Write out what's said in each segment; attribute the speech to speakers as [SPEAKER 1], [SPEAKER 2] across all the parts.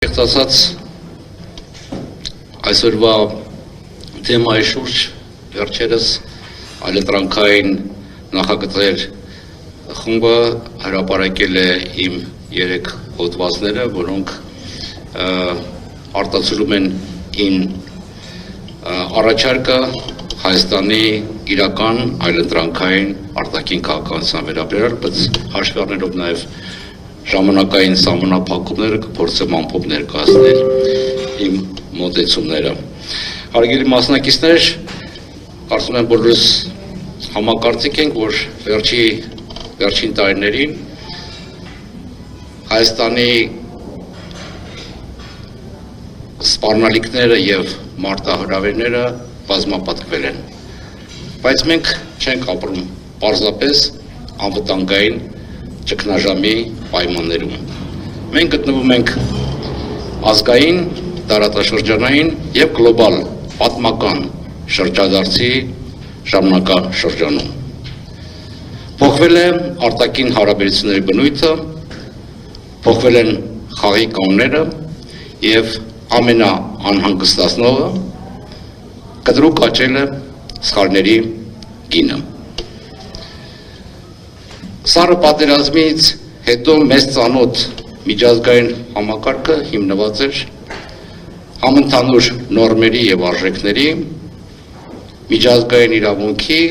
[SPEAKER 1] Ասած այսօրվա թեմայի շուրջ վերջերս այլընտրանքային նախագծեր խումբը հրապարակել է իմ 3 հոդվածները, որոնք արտացոլում են իմ առաջարկը Հայաստանի իրական այլընտրանքային արտաքին քաղաքականության վերաբերյալ, բայց հաշվի առնելով նաև ժամանակային սահմանափակումները կփորձեմ ամփոփ ներկայացնել իմ մոտեցումները։ Հարգելի մասնակիցներ, կարծում եմ բոլորս համակարծիք ենք, որ վերջին տարիներին Հայաստանի սպառնալիքները եւ մարտահրավերները բազմապատկվել են, բայց մենք չենք ապրում պարզապես անվտանգային ճգնաժամի պայմաններում։ Մենք գտնվում ենք ազգային, տարածաշրջանային եւ գլոբալ պատմական շրջադարձի ժամանակաշրջանում։ Փոխվել է արտաքին հարաբերությունների բնույթը, փոխվել են խաղի կանոնները եւ ամենաանհանգստացնողը կտրուկ աճել է սխալների գինը։ Սառը պատերազմից հետո մեծ ծանոթ միջազգային համակարգը հիմնված էր համընդհանուր նորմերի եւ արժեքների, միջազգային իրավունքի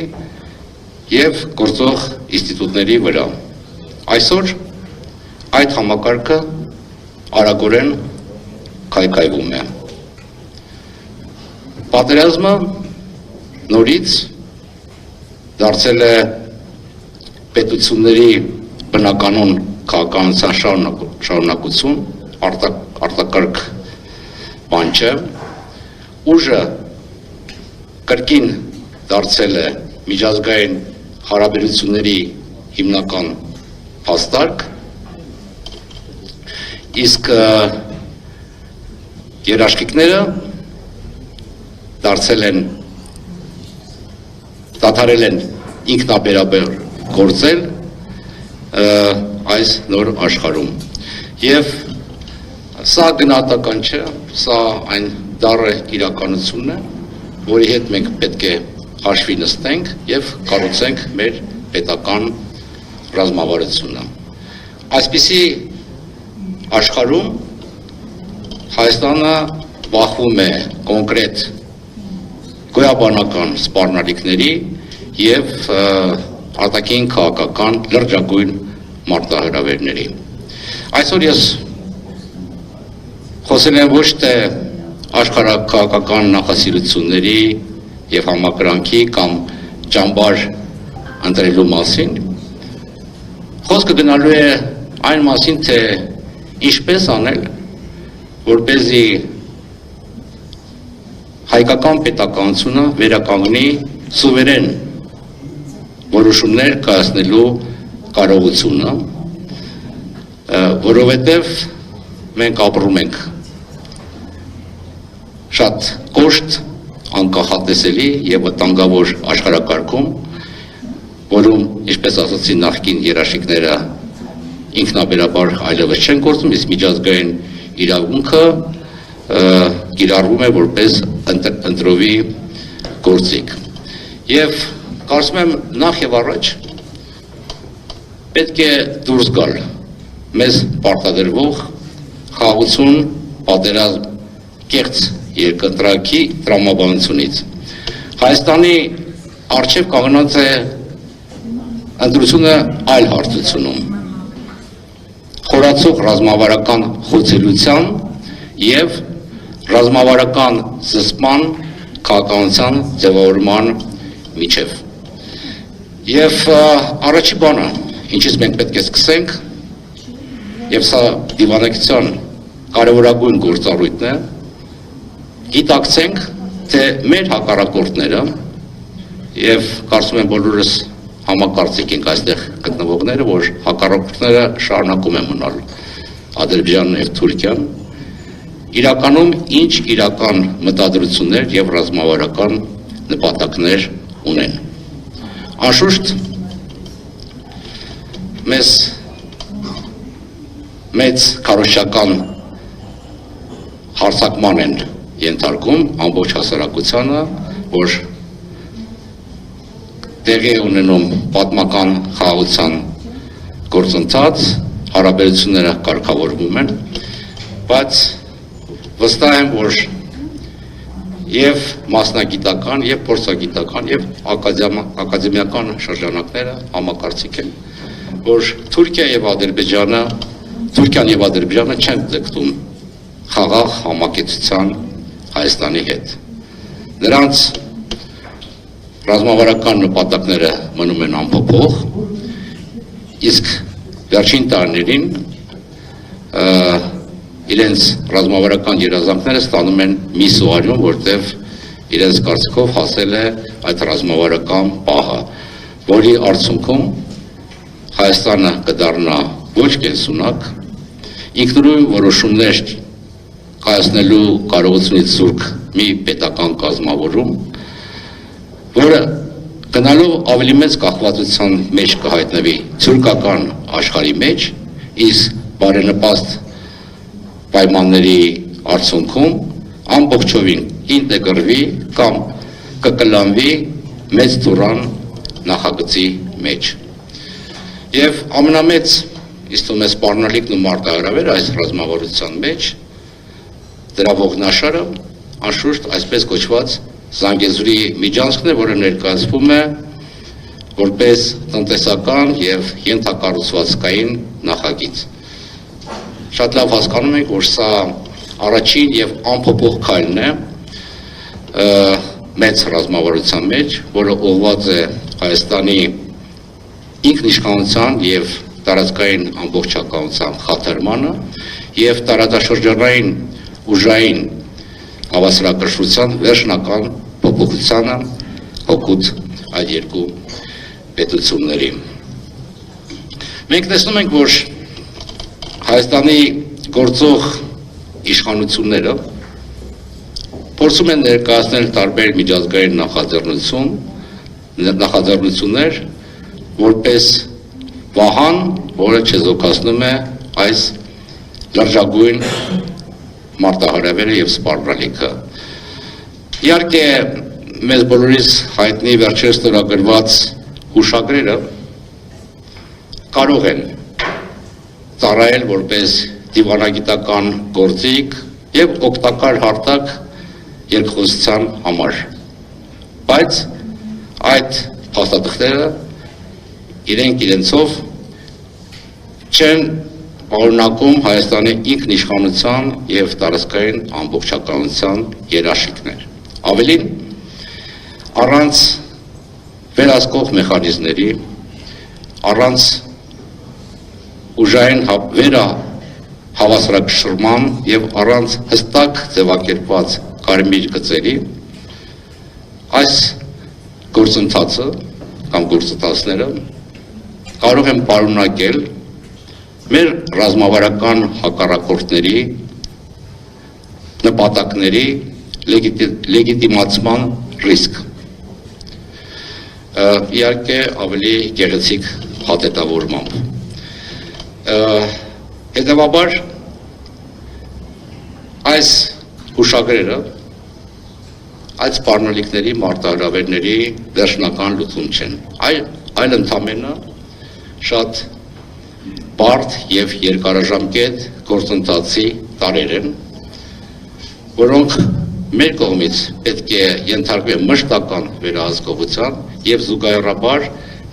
[SPEAKER 1] եւ գործող ինստիտուտների վրա։ Այսօր այդ համակարգը արագորեն քայքայվում է։ Պատերազմը նորից դարձել է պետությունների բնականոն քաղաքականության շարունակություն, արտակարգ բան չէ, ուժը կրկին դարձել է միջազգային հարաբերությունների հիմնական փաստարկ, իսկ երաշխիքները դադարել են ինքնաբերաբար գործել այս նոր աշխարհում։ Եվ սա գնահատական չէ, սա այն դառը իրականությունն է, որի հետ մենք պետք է հաշվի նստենք եւ կառուցենք մեր պետական ռազմավարությունը։ Այսպիսի աշխարհում Հայաստանը բախվում է կոնկրետ գոյաբանական սպառնալիքների եւ արտաքին քաղաքական լրջագույն մարտահրավերների։ Այսօր ես խոսել եմ ոչ թե աշխարհաքաղաքական նախասիրությունների եւ համակրանքի կամ ճամբար ընտրելու մասին, խոսքը գնալու է այն մասին, թե ինչպես անել, որպեսզի հայկական պետականությունը վերականգնի սուվերեն որոշումներ կայացնելու կարողությունը, որովհետև մենք ապրում ենք շատ կոշտ, անկախատեսելի եւ վտանգավոր աշխարհակարգում, որում, ինչպես ասացի, նախկին երաշխիքները ինքնաբերաբար այլևս չեն գործում, իսկ միջազգային իրավունքը կիրառվում է որպես ընտրովի գործիք։ Եվ կարծում եմ նախ եւ առաջ պետք է դուրս գալ մեզ պարտադրվող խաղաղություն, պատերազմ, կեղծ երկընտրակի տրամաբանությունից։ Հայաստանի առջև կանգնած է ընտրությունը այլ հարցությունում, խորացող ռազմավարական խոցելիության եւ ռազմավարական զսպման քաղաքականության ձևավորման միջև։ Եվ առաջի բանը, ինչից մենք պետք է սկսենք, եւ սա դիվանագիտության կարևորագույն գործառույթն է, գիտակցենք, թե մեր հակառակորդները, եւ կարծում եմ բոլորս համակարծիք ենք այստեղ գտնվողները, որ հակառակորդները շարունակում են մնալ Ադրբեջանն եւ Թուրքիան, իրականում ինչ իրական մտադրություններ եւ ռազմավարական նպատակներ ունեն։ Անշուշտ մեզ մեծ քարոզչական հարձակման են ենթարկում ամբողջ հասարակությանը, որ տեղի է ունենում պատմական խաղաղության գործընթաց, հարաբերությունները կարգավորվում են, բայց վստահ եմ, որ և մասնագիտական, և փորձագիտական, և ակադեմիական շրջանակները համակարծիք են, որ Թուրքիան և Ադրբեջանը չեն ձգտում խաղաղ համակեցության Հայաստանի հետ։ Նրանց ռազմավարական նպատակները մնում են անփոփոխ, իսկ վերջին տարիներին իրենց ռազմավարական երազանքները ստանում են մի սուարյուն, որտեղ իրենց կարծիքով հասել է այդ ռազմավարական պահը, որի արդյունքում Հայաստանը կդառնա ոչ կենսունակ, ինքնուրույն որոշումներ կայացնելու կարողությունից զուրկ մի պետական կազմավորում, որը գնալով ավելի մեծ կախվածության մեջ կհայտնվի թուրքական աշխարհի մեջ, իսկ բարենպաստ պայմանների արդյունքում ամբողջովին ինտեգրվի կամ կկլանվի մեծ թուրան նախագծի մեջ։ Եվ ամենամեծ իստում է սպառնալիքն ու մարտահրավերը այս ռազմավարության մեջ դրա ողնաշարը անշուշտ այսպես կոչված Զանգեզուրի միջանցքն է, որը ներկայացվում է որպես տնտեսական և ենթակառուցվածքային նախագիծ։ Շատ լավ հասկանում ենք, որ սա առաջին և անփոփոխ քայլն է մեծ ռազմավարության մեջ, որը ուղղված է Հայաստանի ինքնիշխանության և տարածքային ամբողջականության խաթարմանը և տարածաշրջանային ուժային հավասարակշռության վերջնական փոփոխությանը հօգուտ այդ երկու պետությունների։ Մենք տեսնում ենք, որ Հայաստանի գործող իշխանությունները փորձում են ներկայացնել տարբեր միջազգային նախաձեռնություններ, որպես վահան, որը չեզոքացնում է այս լրջագույն մարտահրավերը և սպառնալիքը։ Իհարկե, մեզ բոլորիս հայտնի վերջերս ստորագրված հուշագրերը կարող են ծառայել որպես դիվանագիտական գործիք և օգտակար հարթակ երկխոսության համար, բայց այդ փաստաթղթերը իրենք իրենցով չեն պարունակում Հայաստանի ինքնիշխանության և տարածքային ամբողջականության երաշխիքներ։ Ավելին, առանց վերահսկող մեխանիզմների, առանց ուժային վերահավասարակշռման և առանց հստակ ձևակերպված կարմիր գծերի, այս գործընթացը կամ գործընթացները կարող են պարունակել մեր ռազմավարական հակառակորդների նպատակների լեգիտիմացման ռիսկ։ Իհարկե ավելի գեղեցիկ հատետավորմամբ։ Հետևաբար այս հուշագրերը այդ սպառնալիքների մարտահրավերների վերջնական լուծում չեն, այլ ընդամենը շատ բարդ և երկարաժամկետ գործընթացի տարրեր են, որոնք մեր կողմից պետք է ենթարկվեն մշտական վերահսկողության և զուգահեռաբար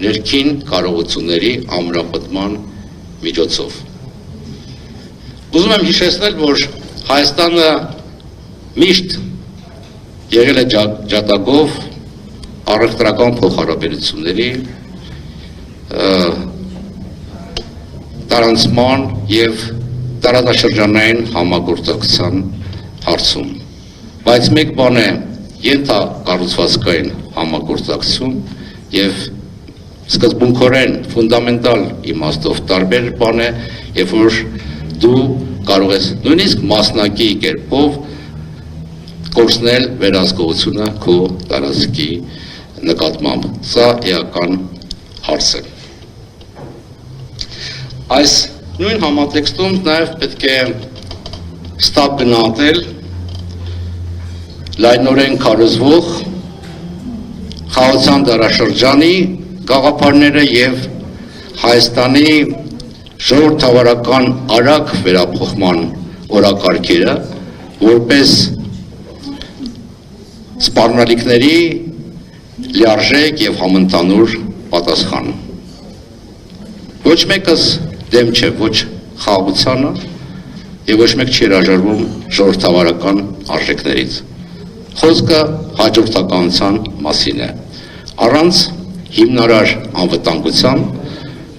[SPEAKER 1] ներքին կարողությունների ամրապնդման միջոցով։ Ուզում եմ հիշեցնել, որ Հայաստանը միշտ եղել է ջատագով առևտրական փոխհարաբերությունների տարանցման և տարածաշրջանային համագործակցության հարցում, բայց մեկ բան է ենթակառուցվածքային համագործակցություն և սկզբունքորեն ֆունդամենտալ իմաստով տարբեր բան է, երբ որ դու կարող ես նույնիսկ մասնակի կերպով կորցնել վերահսկողությունը քո տարածքի նկատմամբ։ Սա էական հարց է։ Այս նույն համատեքստում նաև պետք է ստապ գնահատել լայնորեն քարոզվող խաղաղության դարաշրջանի գաղափարները եւ Հայաստանի ժողովրդավարական արագ վերափոխման օրակարգերը որպես սպառնալիքների լիարժեք եւ համընդհանուր պատասխան։ Ոչ մեկս դեմ չէ ոչ խաղաղությանը եւ ոչ մեկ չի հրաժարվում ժողովրդավարական արժեքներից։ Խոսքը հաջորդականության մասին է։ Առանց հիմնարար անվտանգության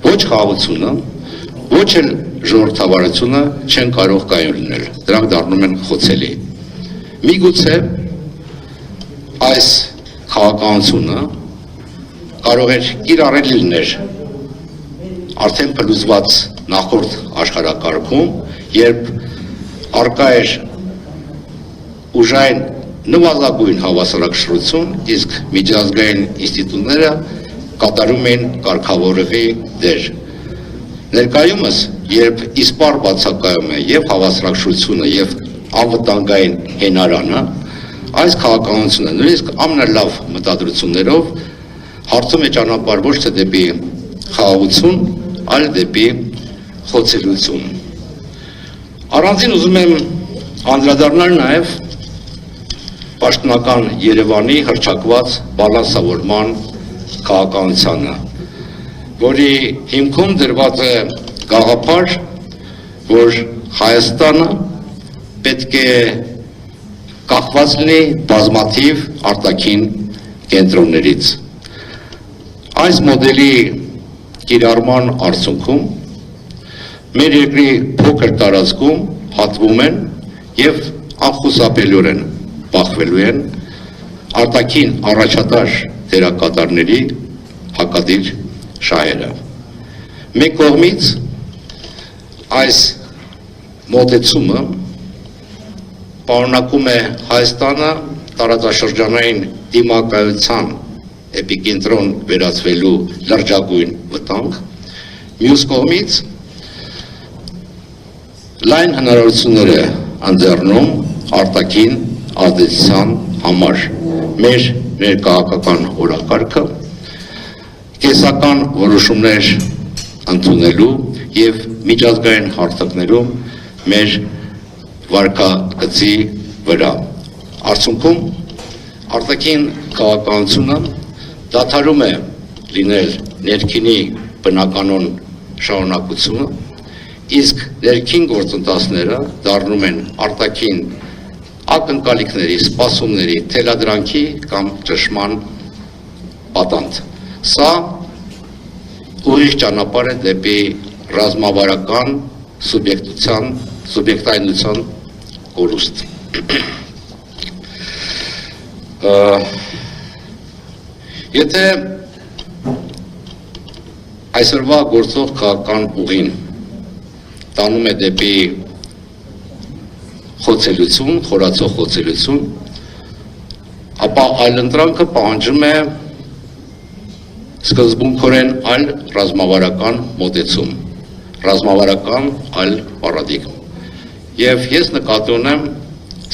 [SPEAKER 1] ոչ խաղաղությունը, ոչ էլ ժողովրդավարությունը չեն կարող կայուն լինել։ Դրանք դառնում են խոցելի։ Միգուցե այս քաղաքականությունը կարող էր կիրառել լինել արդեն փլուզված նախորդ աշխարհակարգում, երբ արկա էր ուժային նվազագույն հավասարակշռություն, իսկ միջազգային ինստիտուտները կատարում են կարգավորողի դեր։ Ներկայումս, երբ իսպառ բացակայում է եւ հավասարակշռությունը եւ անվտանգային հենարանը, այս քաղաքականությունը նույնիսկ ամենալավ մտադրություններով հարթում է ճանապարհ ոչ թե դեպի խաղաղություն, այլ դեպի խոցելություն։ Առանձին ուզում եմ անդրադառնալ նաև պաշտոնական Երևանի հռչակված բալանսավորման քաղաքականությանը, որի հիմքում դրված է գաղափար, որ Հայաստանը պետք է կախված լինի բազմաթիվ արտաքին կենտրոններից։ Այս մոդելի կիրառման արդյունքում մեր երկրի փոքր տարածքում հատվում են եւ անխուսափելիորեն բախվելու են արտաքին առաջատար դերակատարների հակադիր շահերը։ Մեկ կողմից այս մոտեցումը պարունակում է Հայաստանը տարածաշրջանային դիմակայության էպիկենտրոն վերածվելու լրջագույն վտանգ, մյուս կողմից լայն հնարավորություններ է ընձեռնում արտաքին ազդեցության համար մեր ներկայական օրակարգը, կեսական որոշումներ ընդունելու եւ միջազգային հարթակներում մեր վարկագծի վրա։ Արդյունքում արտաքին քաղաքականությունը դադարում է լինել ներքինի բնականոն շարունակությունը, իսկ ներքին գործընթացները դառնում են արտաքին ակնկալիքների, սպասումների, թելադրանքի կամ ճշմարտ պատանդ։ Սա ուրիշ ճանապարհ է դեպի ռազմավարական սուբյեկտայնության կորուստ։ Եթե այսօրվա գործող քաղաքական ուղին տանում է դեպի խոցելություն, խորացող խոցելություն, ապա այլընտրանքը պահանջում է սկզբունքորեն այլ ռազմավարական մոտեցում, ռազմավարական այլ պարադիգմ։ Եվ ես նկատի ունեմ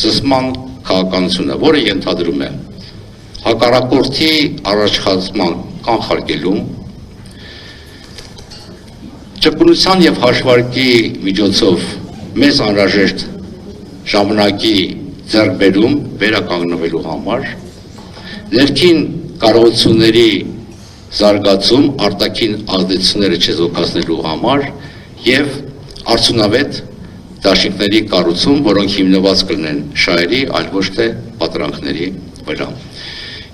[SPEAKER 1] զսպման քաղաքականությունը, որը ենթադրում է հակառակորդի առաջխաղացման կանխարգելում, ճկունության եւ հաշվարկի միջոցով մեզ անհրաժեշտ ժամանակի ձեռքբերում վերականգնվելու համար, ներքին կարողությունների զարգացում արտաքին ազդեցությունները չեզոքացնելու համար եւ արդյունավետ դաշինքների կառուցում, որոնք հիմնված կլինեն շահերի, այլ ոչ թե պատրանքների վրա։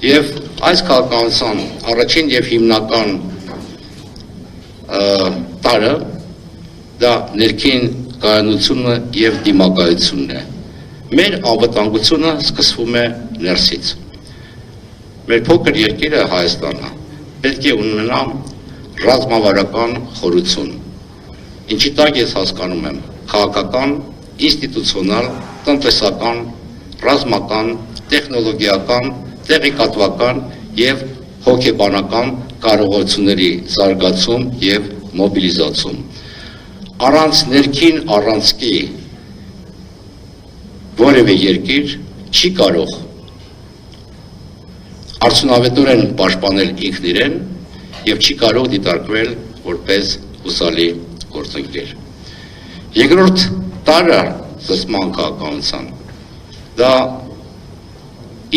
[SPEAKER 1] Եվ այս քաղաքականության առաջին եւ հիմնական տարը դա ներքին կայունությունը եւ դիմակայությունն է։ Մեր անվտանգությունը սկսվում է ներսից։ Մեր փոքր երկիրը Հայաստանը պետք է ունենա ռազմավարական խորություն, ինչի տակ ես հասկանում եմ քաղաքական, ինստիտուցիոնալ, տնտեսական, ռազմական, տեխնոլոգիական, տեղեկատվական եւ հոգեբանական կարողությունների զարգացում եւ մոբիլիզացում։ Առանց ներքին առանցքի որևէ երկիր չի կարող արդյունավետորեն պաշտպանել ինքն իրեն եւ չի կարող դիտարկվել որպես հուսալի գործընկեր։ Երկրորդ տարը զսպման քաղաքականության դա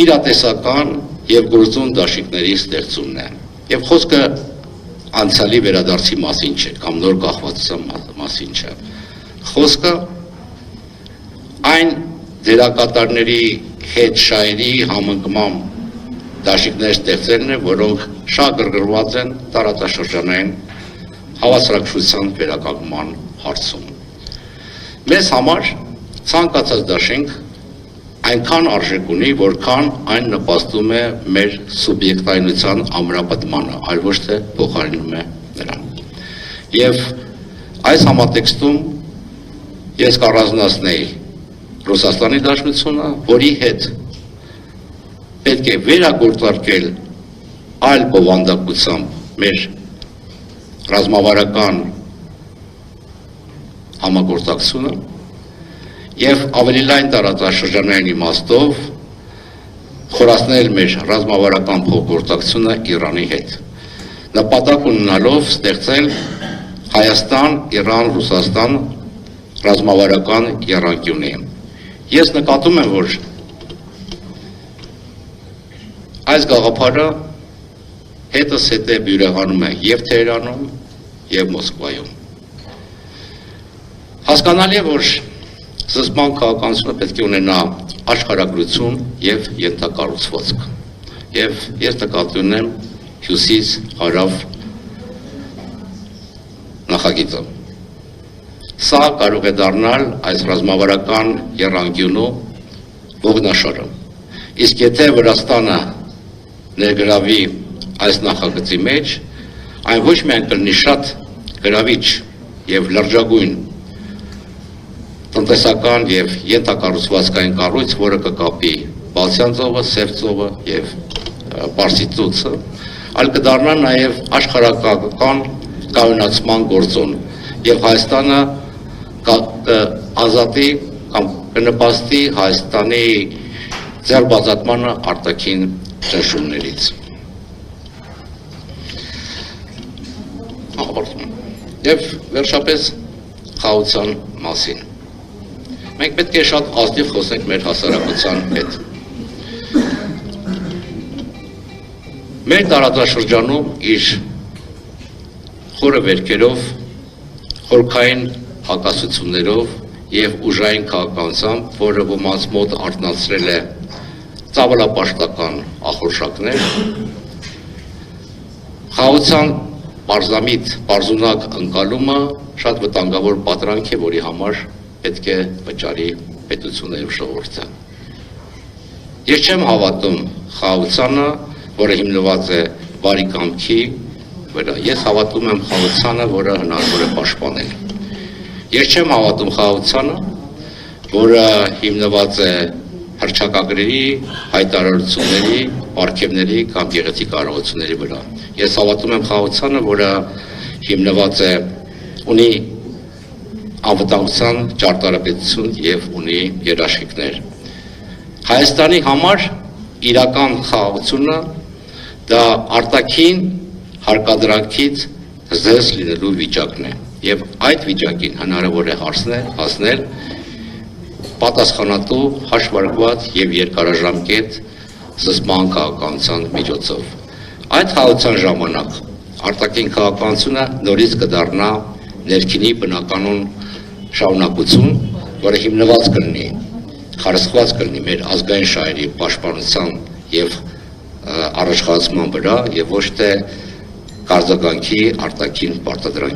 [SPEAKER 1] իրատեսական եւ գործուն դաշինքների ստեղծումն է եւ խոսքը անցյալի վերադարձի մասին չէ կամ նոր կախվածության մասին չէ, խոսքը այն դերակատարների հետ շահերի համընկման դաշինքներ ստեղծելն է, որոնք շահագրգռված են տարածաշրջանային հավասարակշռության վերականգնման հարցում։ Մեզ համար ցանկացած դաշինք այնքան արժեք ունի, որքան այն նպաստում է մեր սուբյեկտայնության ամրապնդմանը, այլ ոչ թե փոխարինում է նրան։ Եվ այս համատեքստում ես կառանձնացնեի Ռուսաստանի Դաշնությունը, որի հետ պետք է վերագործարկել այլ բովանդակությամբ մեր ռազմավարական համագործակցությունը եւ ավելի լայն տարածաշրջանային իմաստով խորացնել մեր ռազմավարական փոխգործակցությունը Իրանի հետ։ Նպատակ ունենալով ստեղծել Հայաստան, Իրան, Ռուսաստան ռազմավարական եռանկյունի։ Ես նկատում եմ, որ այս գաղափարը հետս հետե բյուրեղանում է եւ Թեհրանում եւ Մոսկվայում։ Հասկանալի է, որ զսպման քաղաքականությունը պետք է ունենա աշխարհագրություն եւ ենթակառուցվածք։ Եվ ես նկատի ունեմ հյուսիս հարավ նախագիծը։ Սա կարող է դառնալ այս ռազմավարական եռանկյունու ողնաշարը։ Իսկ եթե Վրաստանը ներգրավի այս նախագծի մեջ, այն ոչ միայն կլինի շատ գրավիչ եւ լրջագույն տնտեսական եւ ենթակառուցվածքային կառույց, որը կկապի Բալթյան ծովը, Սև ծովը եւ Պարսից ծոցը, այլ կդառնա նաեւ աշխարհակական կայունացման գործոն եւ Հայաստանը կազատի կամ կնպաստի Հայաստանի ձեռբազատմանը արտաքին ճնշումներից։ Եվ վերջապես խաղաղության մասին։ Մենք պետք է շատ ազնիվ խոսենք մեր հասարակության հետ։ Մեր տարածաշրջանում իր խորը վերքերով, խորքային հակասություններով եւ ուժային քաղաքականությամբ, որը ոմանց մոտ արթնացրել է ծավալապաշտական ախորժակներ, խաղաղության պարզամիտ, պարզունակ ընկալումը շատ վտանգավոր պատրանք է, որի համար պետք է վճարի պետությունը եւ ժողովուրդը։ Ես չեմ հավատում խաղաղությանը, որը հիմնված է բարի կամքի վրա։ Ես հավատում եմ խաղաղությանը, որը հնարավոր է պաշտպանել։ Ես չեմ հավատում խաղաղությանը, որը հիմնված է հռչակագրերի, հայտարարությունների, պարգևների կամ գեղեցիկ արարողությունների վրա։ Ես հավատում եմ խաղաղությանը, որը հիմնված է ունի անվտանգության ճարտարապետություն եւ ունի երաշխիքներ։ Հայաստանի համար իրական խաղաղությունը դա արտաքին հարկադրանքից զերծ լինելու վիճակն է եւ այդ վիճակին հնարավոր է հասնել պատասխանատու, հաշվարկված եւ երկարաժամկետ զսպման քաղաքականության միջոցով։ Այդ խաղաղության ժամանակ արտաքին քաղաքականությունը նորից կդառնա ներքինի բնականon շարունակություն, որը հիմնված կլինի, խարսխված կլինի մեր ազգային շահերի պաշտպանության եւ առաջխաղացման վրա եւ ոչ թե կարձականքի արտաքին պարտադրանքի